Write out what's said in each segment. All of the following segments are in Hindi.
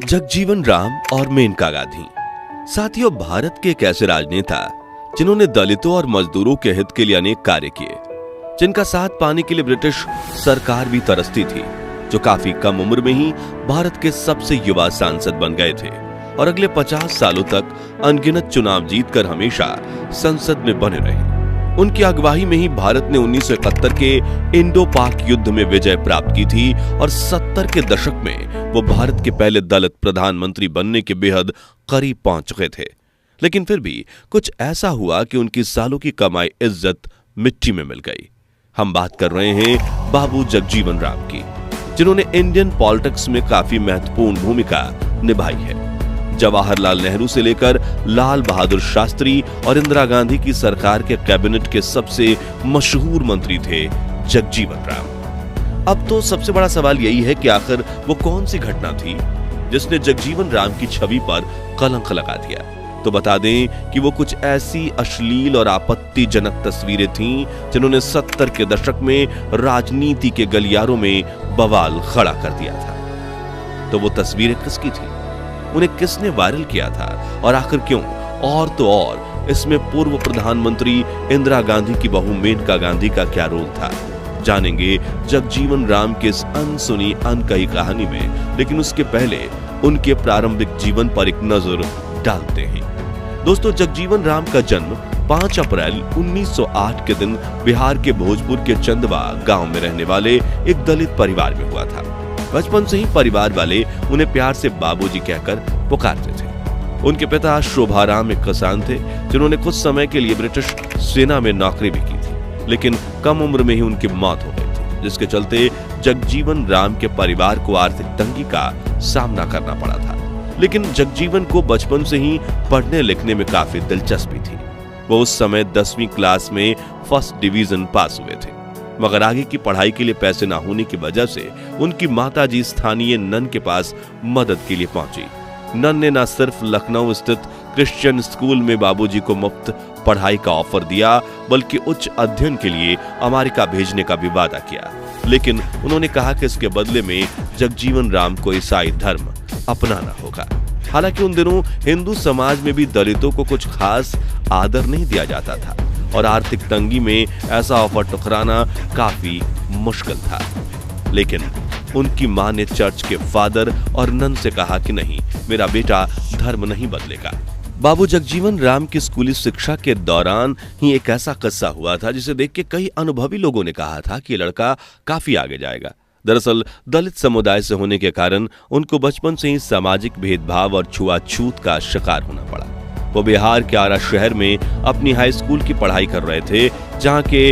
जगजीवन राम और मेनका गांधी। साथियों, भारत के एक ऐसे राजनेता जिन्होंने दलितों और मजदूरों के हित के लिए अनेक कार्य किए, जिनका साथ पाने के लिए ब्रिटिश सरकार भी तरसती थी, जो काफी कम उम्र में ही भारत के सबसे युवा सांसद बन गए थे और अगले 50 सालों तक अनगिनत चुनाव जीतकर हमेशा संसद में बने रहे। उनकी अगुवाई में ही भारत ने 1971 के इंडो पाक युद्ध में विजय प्राप्त की थी और 70 के दशक में वो भारत के पहले दलित प्रधानमंत्री बनने के बेहद करीब पहुंच चुके थे। लेकिन फिर भी कुछ ऐसा हुआ कि उनकी सालों की कमाई इज्जत मिट्टी में मिल गई। हम बात कर रहे हैं बाबू जगजीवन राम की, जिन्होंने इंडियन पॉलिटिक्स में काफी महत्वपूर्ण भूमिका निभाई है। जवाहरलाल नेहरू से लेकर लाल बहादुर शास्त्री और इंदिरा गांधी की सरकार के कैबिनेट के सबसे मशहूर मंत्री थे जगजीवन राम। अब तो सबसे बड़ा सवाल यही है कि आखिर वो कौन सी घटना थी जिसने जगजीवन राम की छवि पर कलंक लगा दिया। तो बता दें कि वो कुछ ऐसी अश्लील और आपत्तिजनक तस्वीरें थीं जिन्होंने 70 के दशक में राजनीति के गलियारों में बवाल खड़ा कर दिया था। तो वो तस्वीरें किसकी थी, उन्हें किसने वायरल किया था और आखिर क्यों? और तो और इसमें पूर्व प्रधानमंत्री इंदिरा गांधी की बहू मेनका गांधी का क्या रोल था, जानेंगे जगजीवन राम के इस अनसुनी अनकही कहानी में। लेकिन उसके पहले उनके प्रारंभिक जीवन पर एक नजर डालते हैं। दोस्तों, जगजीवन राम का जन्म 5 अप्रैल 1908 के दिन बिहार के भोजपुर के चंदवा गांव में रहने वाले एक दलित परिवार में हुआ था। बचपन से ही परिवार वाले उन्हें प्यार से बाबूजी कहकर पुकारते थे। उनके पिता शोभाराम एक किसान थे, जिन्होंने कुछ समय के लिए ब्रिटिश सेना में नौकरी भी की थी, लेकिन कम उम्र में ही उनकी मौत हो गई थी, जिसके चलते जगजीवन राम के परिवार को आर्थिक तंगी का सामना करना पड़ा था। लेकिन जगजीवन को बचपन से ही पढ़ने लिखने में काफी दिलचस्पी थी। वो उस समय 10वीं क्लास में फर्स्ट डिवीजन पास हुए थे, मगर आगे की पढ़ाई के लिए पैसे ना होने की वजह से उनकी माताजी स्थानीय नन के पास मदद के लिए पहुंची। नन ने न सिर्फ लखनऊ स्थित क्रिश्चियन स्कूल में बाबूजी को मुफ्त पढ़ाई का ऑफर दिया, बल्कि उच्च अध्ययन के लिए अमेरिका भेजने का भी वादा किया। लेकिन उन्होंने कहा कि इसके बदले में जगजीवन राम को ईसाई धर्म अपनाना होगा। हालांकि उन दिनों हिंदू समाज में भी दलितों को कुछ खास आदर नहीं दिया जाता था और आर्थिक तंगी में ऐसा ऑफर ठुकराना काफी मुश्किल था। लेकिन उनकी मां ने चर्च के फादर और नन से कहा कि नहीं, मेरा बेटा धर्म नहीं बदलेगा। बाबू जगजीवन राम की स्कूली शिक्षा के दौरान ही एक ऐसा किस्सा हुआ था जिसे देख के कई अनुभवी लोगों ने कहा था कि लड़का काफी आगे जाएगा। दरअसल दलित समुदाय से होने के कारण उनको बचपन से ही सामाजिक भेदभाव और छुआछूत का शिकार होना पड़ा। वो बिहार के आरा शहर में अपनी हाई स्कूल की पढ़ाई कर रहे थे, जहां के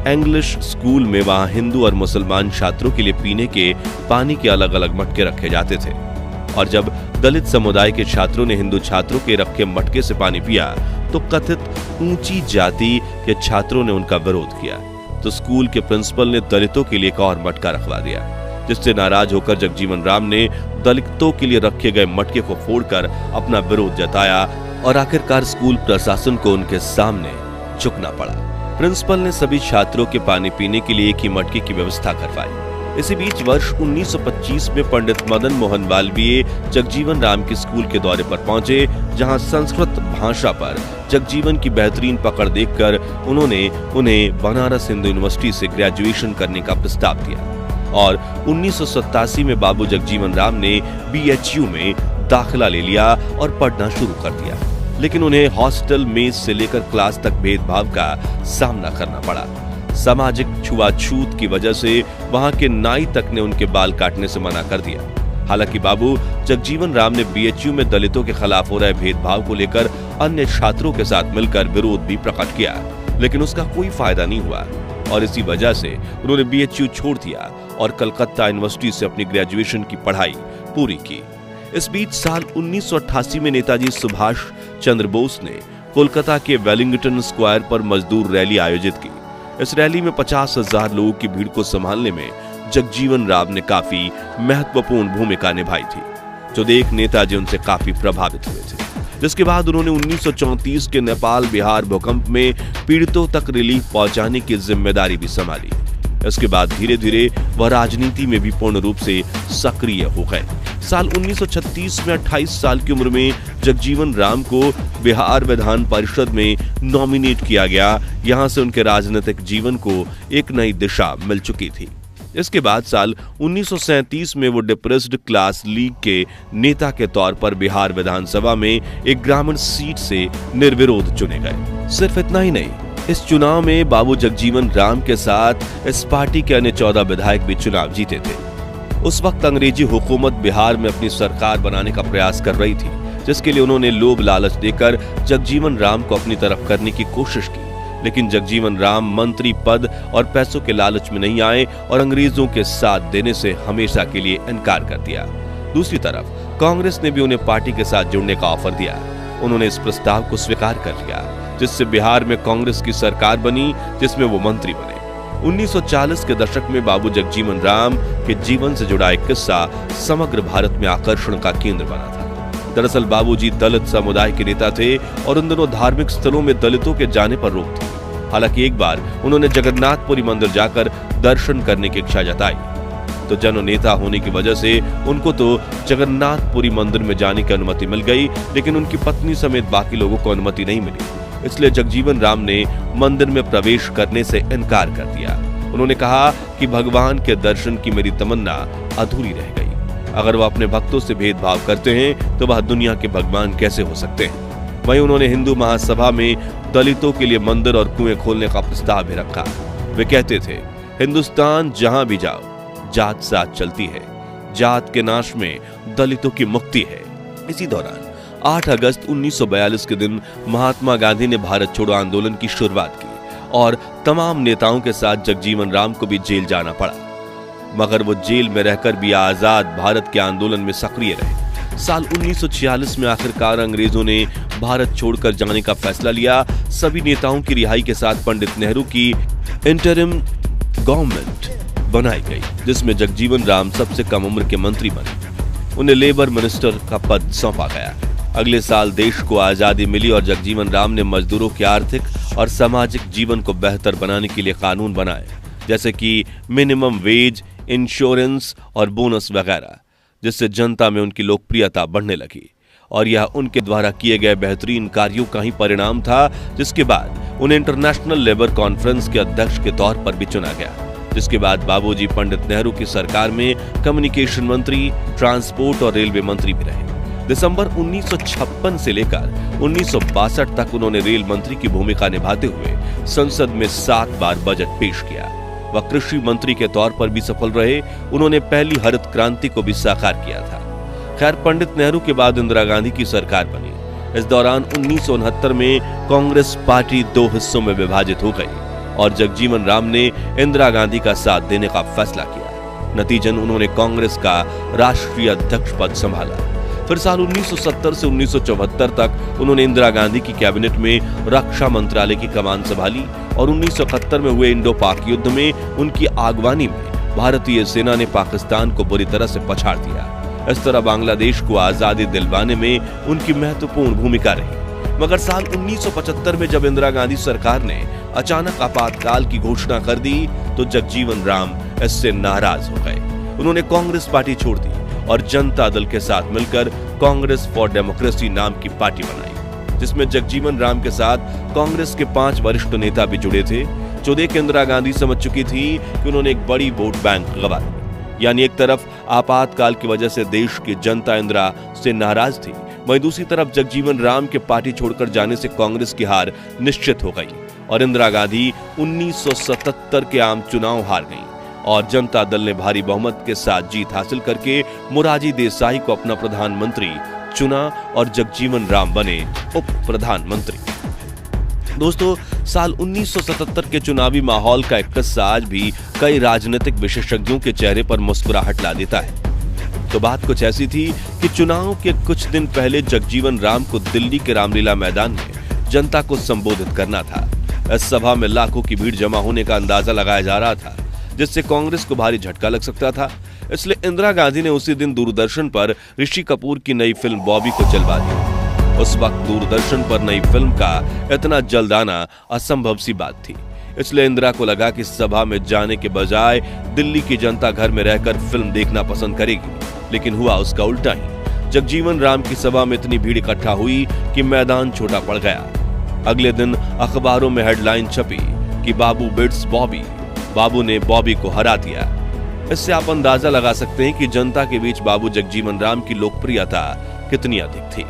इंग्लिश स्कूल में वहां हिंदू और मुसलमान छात्रों के लिए पीने के पानी के अलग अलग मटके रखे जाते थे। और जब दलित समुदाय के छात्रों ने हिंदू छात्रों के रखे मटके से पानी पिया तो कथित ऊंची जाति के छात्रों ने उनका विरोध किया। तो स्कूल के प्रिंसिपल ने दलितों के लिए एक और मटका रखवा दिया, जिससे नाराज होकर जगजीवन राम ने दलितों के लिए रखे गए मटके को फोड़कर अपना विरोध जताया और आखिरकार स्कूल प्रशासन को उनके सामने झुकना पड़ा। प्रिंसिपल ने सभी छात्रों के पानी पीने के लिए एक ही मटके की व्यवस्था करवाई। इसी बीच वर्ष 1925 में पंडित मदन मोहन मालवीय जगजीवन राम के स्कूल के दौरे पर पहुंचे, जहां संस्कृत भाषा पर जगजीवन की बेहतरीन पकड़ देखकर उन्होंने उन्हें बनारस हिंदू यूनिवर्सिटी से ग्रेजुएशन करने का प्रस्ताव दिया और 1987 में बाबू जगजीवन राम ने BHU में दाखिला ले लिया और पढ़ना शुरू कर दिया। लेकिन उन्हें हॉस्टल मेस से लेकर क्लास तक भेदभाव का सामना करना पड़ा। सामाजिक छुआछूत की वजह से वहां के नाई तक ने उनके बाल काटने से मना कर दिया। हालांकि बाबू जगजीवन राम ने BHU में दलितों के खिलाफ हो रहे भेदभाव को लेकर अन्य छात्रों के साथ मिलकर विरोध भी प्रकट किया, लेकिन उसका कोई फायदा नहीं हुआ और इसी वजह से उन्होंने BHU छोड़ दिया और कलकत्ता यूनिवर्सिटी से अपनी ग्रेजुएशन की पढ़ाई पूरी की। इस बीच साल 1988 में नेताजी सुभाष चंद्र बोस ने कोलकाता के वेलिंगटन स्क्वायर पर मजदूर रैली आयोजित की। इस रैली में 50,000 लोगों की भीड़ को संभालने में जगजीवन राम ने काफी महत्वपूर्ण भूमिका निभाई थी, जो देख नेताजी उनसे काफी प्रभावित हुए थे। जिसके बाद उन्होंने 1934 के नेपाल बिहार भूकंप में पीड़ितों तक रिलीफ पहुंचाने की जिम्मेदारी भी संभाली। इसके बाद धीरे धीरे वह राजनीति में भी पूर्ण रूप से सक्रिय हो गए। साल 1936 में 28 साल की उम्र में जगजीवन राम को बिहार विधान परिषद में नॉमिनेट किया गया। यहां से उनके राजनीतिक जीवन को एक नई दिशा मिल चुकी थी। इसके बाद साल 1937 में वो डिप्रेस्ड क्लास लीग के नेता के तौर पर बिहार विधानसभा में एक ग्रामीण सीट से निर्विरोध चुने गए। सिर्फ इतना ही नहीं, इस चुनाव में बाबू जगजीवन राम के साथ इस पार्टी के अन्य 14 विधायक भी चुनाव जीते थे। उस वक्त अंग्रेजी हुकूमत बिहार में अपनी सरकार बनाने का प्रयास कर रही थी, जिसके लिए उन्होंने लोभ लालच देकर जगजीवन राम को अपनी तरफ करने की कोशिश की। लेकिन जगजीवन राम मंत्री पद और पैसों के लालच में नहीं आए और अंग्रेजों के साथ देने से हमेशा के लिए इनकार कर दिया। दूसरी तरफ कांग्रेस ने भी उन्हें पार्टी के साथ जुड़ने का ऑफर दिया। उन्होंने इस प्रस्ताव को स्वीकार कर लिया, जिससे बिहार में कांग्रेस की सरकार बनी, जिसमें वो मंत्री बने। 1940 के दशक में बाबू जगजीवन राम के जीवन से जुड़ा एक किस्सा समग्र भारत में आकर्षण का केंद्र बना था। दरअसल बाबूजी दलित समुदाय के नेता थे और उन दोनों धार्मिक स्थलों में दलितों के जाने पर रोक थी। हालांकि एक बार उन्होंने जगन्नाथपुरी मंदिर जाकर दर्शन करने की इच्छा जताई, तो जननेता होने की वजह से उनको तो जगन्नाथपुरी मंदिर में जाने की अनुमति मिल गई, लेकिन उनकी पत्नी समेत बाकी लोगों को अनुमति नहीं मिली। इसलिए जगजीवन राम ने मंदिर में प्रवेश करने से इनकार कर दिया। उन्होंने कहा कि भगवान के दर्शन की मेरी तमन्ना अधूरी रह गई। अगर वह अपने भक्तों से भेदभाव करते हैं तो वह दुनिया के भगवान कैसे हो सकते हैं। वहीं उन्होंने हिंदू महासभा में दलितों के लिए मंदिर और कुएं खोलने का प्रस्ताव भी रखा। वे कहते थे, हिंदुस्तान जहां भी जाओ जात साथ चलती है, जात के नाश में दलितों की मुक्ति है। इसी दौरान 8 अगस्त 1942 के दिन महात्मा गांधी ने भारत छोड़ो आंदोलन की शुरुआत की और तमाम नेताओं के साथ जगजीवन राम को भी जेल जाना पड़ा, मगर वो जेल में रहकर भी आजाद भारत के आंदोलन में सक्रिय रहे। साल 1946 में आखिरकार अंग्रेजों ने भारत छोड़कर जाने का फैसला लिया। सभी नेताओं की रिहाई के साथ पंडित नेहरू की इंटरिम गवर्नमेंट बनाई गई, जिसमें जगजीवन राम सबसे कम उम्र के मंत्री बने। उन्हें लेबर मिनिस्टर का पद सौंपा गया। अगले साल देश को आजादी मिली और जगजीवन राम ने मजदूरों के आर्थिक और सामाजिक जीवन को बेहतर बनाने के लिए कानून बनाए, जैसे कि मिनिमम वेज, इंश्योरेंस और बोनस वगैरह, जिससे जनता में उनकी लोकप्रियता बढ़ने लगी। और यह उनके द्वारा किए गए बेहतरीन कार्यों का ही परिणाम था, जिसके बाद उन्हें इंटरनेशनल लेबर कॉन्फ्रेंस के अध्यक्ष के तौर पर भी चुना गया। जिसके बाद बाबूजी पंडित नेहरू की सरकार में कम्युनिकेशन मंत्री, ट्रांसपोर्ट और रेलवे मंत्री भी रहे। दिसंबर 1956 से लेकर 1962 तक उन्होंने रेल मंत्री की भूमिका निभाते हुए संसद में 7 बार बजट पेश किया। वह कृषि मंत्री के तौर पर भी सफल रहे। उन्होंने पहली हरित क्रांति को भी साकार किया था। खैर, पंडित नेहरू के बाद इंदिरा गांधी की सरकार बनी। इस दौरान 1969 में कांग्रेस पार्टी 2 हिस्सों में विभाजित हो गई और जगजीवन राम ने इंदिरा गांधी का साथ देने का फैसला किया। नतीजन उन्होंने कांग्रेस का राष्ट्रीय अध्यक्ष पद संभाला। फिर साल 1970 से 1974 तक उन्होंने इंदिरा गांधी की कैबिनेट में रक्षा मंत्रालय की कमान संभाली और 1971 में हुए इंडो पाक युद्ध में उनकी आगवानी में भारतीय सेना ने पाकिस्तान को बुरी तरह से पछाड़ दिया। इस तरह बांग्लादेश को आजादी दिलवाने में उनकी महत्वपूर्ण भूमिका रही। मगर साल 1975 में जब इंदिरा गांधी सरकार ने अचानक आपातकाल की घोषणा कर दी तो जगजीवन राम इससे नाराज हो गए। उन्होंने कांग्रेस पार्टी छोड़ दी और जनता दल के साथ मिलकर कांग्रेस फॉर डेमोक्रेसी नाम की पार्टी बनाई, जिसमें जगजीवन राम के साथ कांग्रेस के 5 वरिष्ठ नेता भी जुड़े थे। जो देख इंदिरा गांधी समझ चुकी थी कि उन्होंने एक बड़ी वोट बैंक गंवा दी। यानी एक तरफ आपातकाल की वजह से देश की जनता इंदिरा से नाराज थी, वहीं दूसरी तरफ जगजीवन राम के पार्टी छोड़कर जाने से कांग्रेस की हार निश्चित हो गई और इंदिरा गांधी 1977 के आम चुनाव हार गईं और जनता दल ने भारी बहुमत के साथ जीत हासिल करके मोरारजी देसाई को अपना प्रधानमंत्री चुना और जगजीवन राम बने उप प्रधानमंत्री। दोस्तों, साल 1977 के चुनावी माहौल का एक किस्सा आज भी कई राजनीतिक विशेषज्ञों के चेहरे पर मुस्कुराहट ला देता है। तो बात कुछ ऐसी थी कि चुनाव के कुछ दिन पहले जगजीवन राम को दिल्ली के रामलीला मैदान में जनता को संबोधित करना था। इस सभा में लाखों की भीड़ जमा होने का अंदाजा लगाया जा रहा था, जिससे कांग्रेस को भारी झटका लग सकता था। इसलिए इंदिरा गांधी ने उसी दिन दूरदर्शन पर ऋषि कपूर की नई फिल्म बॉबी को चलवा दी। उस वक्त दूरदर्शन पर नई फिल्म का इतना जल्द आना असंभव सी बात थी। इसलिए इंदिरा को लगा कि सभा में जाने के बजाय दिल्ली की जनता घर में रहकर फिल्म देखना पसंद करेगी, लेकिन हुआ उसका उल्टा ही। जगजीवन राम की सभा में इतनी भीड़ इकट्ठा हुई कि मैदान छोटा पड़ गया। अगले दिन अखबारों में हेडलाइन छपी कि बाबू बिट्स बॉबी, बाबू ने बॉबी को हरा दिया। इससे आप अंदाजा लगा सकते हैं कि जनता के बीच बाबू जगजीवन राम की लोकप्रियता कितनी अधिक थी।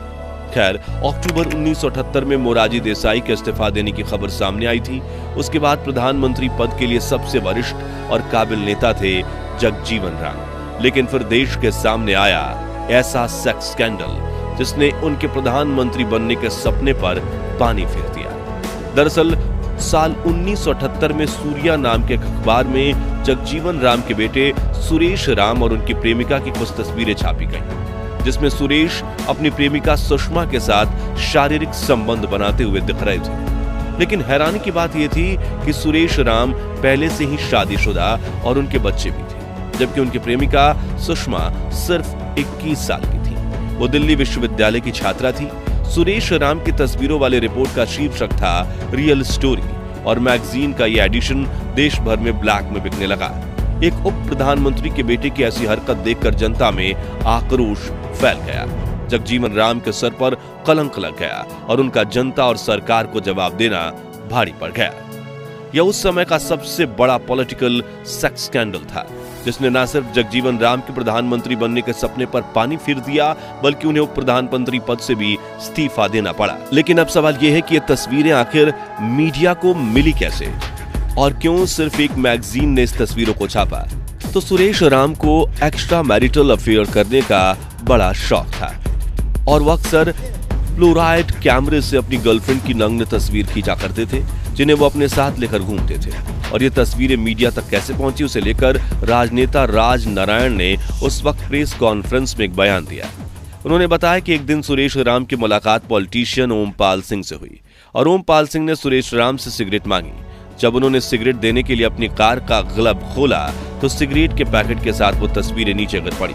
खैर, अक्टूबर 1978 में मोरारजी देसाई के इस्तीफा देने की खबर सामने आई थी। उसके बाद प्रधानमंत्री पद के लिए सबसे वरिष्ठ और काबिल नेता थे जगजीवन राम। लेकिन फिर देश के सामने आया ऐसा सेक्स स्कैंडल जिसने उनके प्रधानमंत्री बनने के सपने पर पानी फेर दिया। दरअसल साल 1978 में सूर्या नाम के अखबार में जगजीवन राम के बेटे सुरेश राम और उनकी प्रेमिका की कुछ तस्वीरें छापी गईं, जिसमें सुरेश अपनी प्रेमिका सुषमा के साथ शारीरिक संबंध बनाते हुए दिख रहे थे। लेकिन हैरानी की बात यह थी कि सुरेश राम पहले से ही शादीशुदा और उनके बच्चे भी थे, जबकि उनकी प्रेमिका सुषमा सिर्फ 21 साल की थी। वो दिल्ली विश्वविद्यालय की छात्रा थी। सुरेश राम की तस्वीरों वाले रिपोर्ट का शीर्षक था रियल स्टोरी और मैगजीन का यह एडिशन देश भर में ब्लैक में बिकने लगा। एक उप प्रधानमंत्री के बेटे की ऐसी हरकत देखकर जनता में आक्रोश फैल गया। जगजीवन राम के सर पर कलंक लग गया और उनका जनता और सरकार को जवाब देना भारी पड़ गया। यह उस समय का सबसे बड़ा पॉलिटिकल सेक्स स्कैंडल था, जिसने न सिर्फ जगजीवन राम के प्रधानमंत्री बनने के सपने पर पानी फिर दिया, बल्कि उन्हें उप प्रधानमंत्री पद से भी इस्तीफा देना पड़ा। लेकिन अब सवाल यह है कि ये तस्वीरें आखिर मीडिया को मिली कैसे और क्यों सिर्फ एक मैगजीन ने इस तस्वीरों को छापा। तो सुरेश राम को एक्स्ट्रा मैरिटल अफेयर करने का बड़ा शौक था और वो अक्सर फ्लोराइड कैमरे से अपनी गर्लफ्रेंड की नग्न तस्वीर खींचा करते थे, जिन्हें वो अपने साथ लेकर घूमते थे। और ये तस्वीरें मीडिया तक कैसे पहुंची, उसे लेकर राजनेता राज नारायण ने उस वक्त प्रेस कॉन्फ्रेंस में एक बयान दिया। उन्होंने बताया कि एक दिन सुरेश राम की मुलाकात पॉलिटिशियन ओमपाल सिंह से हुई और ओमपाल सिंह ने सुरेश राम से सिगरेट मांगी। जब उन्होंने सिगरेट देने के लिए अपनी कार का ग्लब खोला तो सिगरेट के पैकेट के साथ वो तस्वीरें नीचे गिर पड़ी।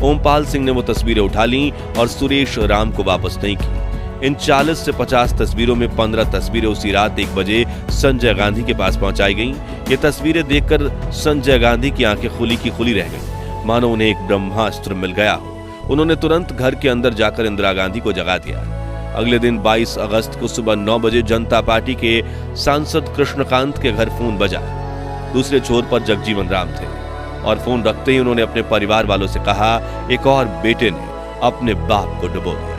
ओमपाल सिंह ने वो तस्वीरें उठा ली और सुरेश राम को वापस नहीं की। इन 40 से 50 तस्वीरों में 15 तस्वीरें उसी रात 1 बजे संजय गांधी के पास पहुंचाई गईं। ये तस्वीरें देखकर संजय गांधी की आंखें खुली की खुली रह गईं, मानो उन्हें एक ब्रह्मास्त्र मिल गया हो। उन्होंने तुरंत घर के अंदर जाकर इंदिरा गांधी को जगा दिया। अगले दिन 22 अगस्त को सुबह 9 बजे जनता पार्टी के सांसद कृष्णकांत के घर फोन बजा। दूसरे छोर पर जगजीवन राम थे और फोन रखते ही उन्होंने अपने परिवार वालों से कहा, एक और बेटे ने अपने बाप को डुबो दिया।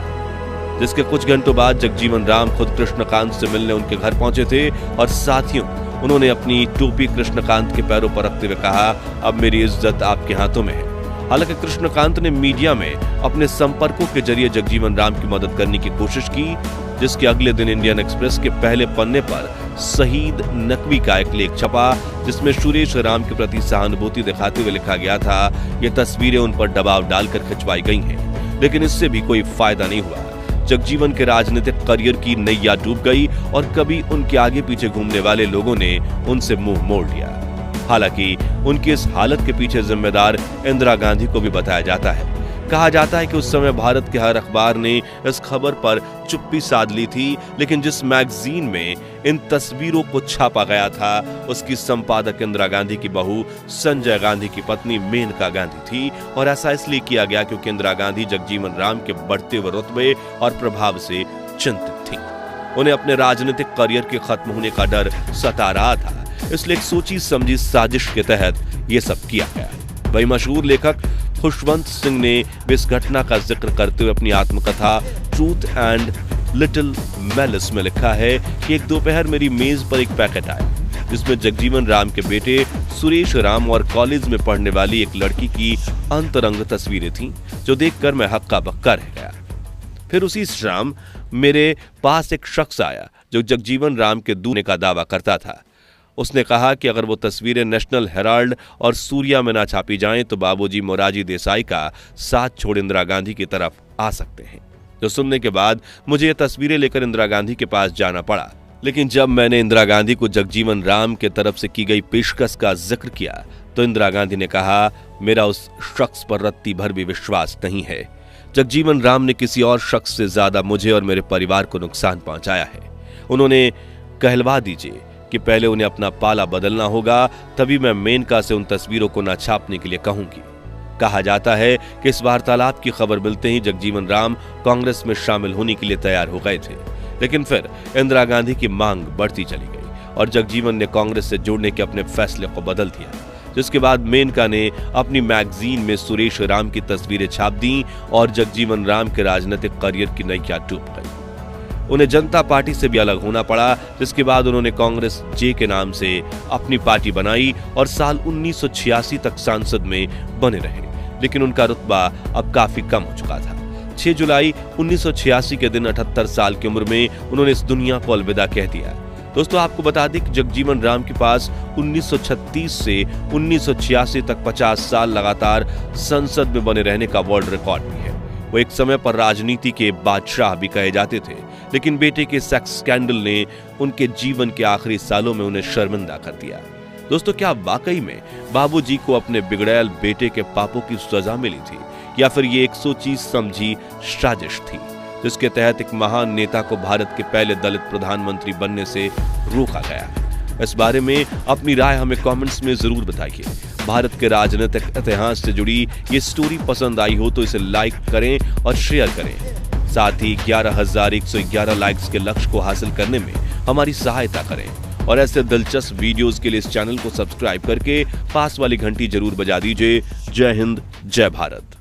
जिसके कुछ घंटों बाद जगजीवन राम खुद कृष्णकांत से मिलने उनके घर पहुंचे थे और साथियों उन्होंने अपनी टोपी कृष्णकांत के पैरों पर रखते हुए कहा, अब मेरी इज्जत आपके हाथों में है। हालांकि कृष्णकांत ने मीडिया में अपने संपर्कों के जरिए जगजीवन राम की मदद करने की कोशिश की, जिसके अगले दिन इंडियन एक्सप्रेस के पहले पन्ने पर शहीद नकवी का एक लेख छपा, जिसमें सुरेश राम के प्रति सहानुभूति दिखाते हुए लिखा गया था, ये तस्वीरें उन पर दबाव डालकर खिंचवाई गई हैं। लेकिन इससे भी कोई फायदा नहीं हुआ। जगजीवन के राजनीतिक करियर की नैया डूब गई और कभी उनके आगे पीछे घूमने वाले लोगों ने उनसे मुंह मोड़ लिया। हालांकि उनकी इस हालत के पीछे जिम्मेदार इंदिरा गांधी को भी बताया जाता है। कहा जाता है कि उस समय भारत के हर अखबार ने इस खबर पर चुप्पी साध ली थी, लेकिन जिस मैगजीन में इन तस्वीरों को छापा गया था उसकी संपादक इंदिरा गांधी की बहू संजय गांधी की पत्नी मेनका गांधी थी। और ऐसा इसलिए किया गया क्योंकि इंदिरा गांधी जगजीवन राम के बढ़ते हुए रुतबे और प्रभाव से चिंतित थी। उन्हें अपने राजनीतिक करियर के खत्म होने का डर सता रहा था, इसलिए एक सोची समझी साजिश के तहत यह सब किया गया। वही मशहूर लेखक खुशवंत सिंह ने इस घटना का जिक्र करते हुए अपनी आत्मकथा ट्रूथ एंड लिटिल मैलिस में लिखा है कि एक दोपहर मेरी मेज पर एक पैकेट आया, जिसमें जगजीवन राम के बेटे सुरेश राम और कॉलेज में पढ़ने वाली एक लड़की की अंतरंग तस्वीरें थीं, जो देखकर मैं हक्का बक्का रह गया। फिर उसी शाम मेरे पास एक शख्स आया जो जगजीवन राम के दूल्हे का दावा करता था। उसने कहा कि अगर वो तस्वीरें नेशनल हेराल्ड और सूर्या में ना छापी जाएं तो बाबूजी मोरारजी देसाई का साथ छोड़ इंदिरा गांधी की तरफ आ सकते हैं। जो सुनने के बाद मुझे ये तस्वीरें लेकर इंदिरा गांधी के पास जाना पड़ा। लेकिन जब मैंने इंदिरा गांधी को जगजीवन राम के तरफ से की गई पेशकश का जिक्र किया तो इंदिरा गांधी ने कहा, मेरा उस शख्स पर रत्ती भर भी विश्वास नहीं है। जगजीवन राम ने किसी और शख्स से ज्यादा मुझे और मेरे परिवार को नुकसान पहुंचाया है। उन्होंने कहलवा दीजिए कि पहले उन्हें अपना पाला बदलना होगा, तभी मैं मेनका से उन तस्वीरों को न छापने के लिए कहूंगी। कहा जाता है कि इस वार्तालाप की खबर मिलते ही जगजीवन राम कांग्रेस में शामिल होने के लिए तैयार हो गए थे, लेकिन फिर इंदिरा गांधी की मांग बढ़ती चली गई और जगजीवन ने कांग्रेस से जुड़ने के अपने फैसले को बदल दिया, जिसके बाद मेनका ने अपनी मैगजीन में सुरेश राम की तस्वीरें छाप दी और जगजीवन राम के राजनीतिक करियर की नैया डूब गई। उन्हें जनता पार्टी से भी अलग होना पड़ा, जिसके बाद उन्होंने कांग्रेस जे के नाम से अपनी पार्टी बनाई और साल 1986 तक सांसद में बने रहे, लेकिन उनका रुतबा अब काफी कम हो चुका था। 6 जुलाई 1986 के दिन 78 साल की उम्र में उन्होंने इस दुनिया को अलविदा कह दिया। दोस्तों, आपको बता दें कि जगजीवन राम के पास 1936 से 1986 तक 50 साल लगातार संसद में बने रहने का वर्ल्ड रिकॉर्ड भी है। वो एक समय पर राजनीति के बादशाह भी कहे जाते थे, लेकिन बेटे के सेक्स स्कैंडल ने उनके जीवन के आखिरी सालों में उन्हें शर्मिंदा कर दिया। दोस्तों, क्या वाकई में बाबूजी को अपने बिगड़ैल बेटे के पापों की सजा मिली थी, या फिर ये एक सोची समझी साजिश थी जिसके तहत एक महान नेता को भारत के पहले दलित प्रधानमंत्री बनने से रोका गया? इस बारे में अपनी राय हमें कमेंट्स में जरूर बताइए। भारत के राजनीतिक इतिहास से जुड़ी ये स्टोरी पसंद आई हो तो इसे लाइक करें और शेयर करें। साथ ही 11,111 लाइक्स के लक्ष्य को हासिल करने में हमारी सहायता करें और ऐसे दिलचस्प वीडियोस के लिए इस चैनल को सब्सक्राइब करके पास वाली घंटी जरूर बजा दीजिए। जय हिंद, जय भारत।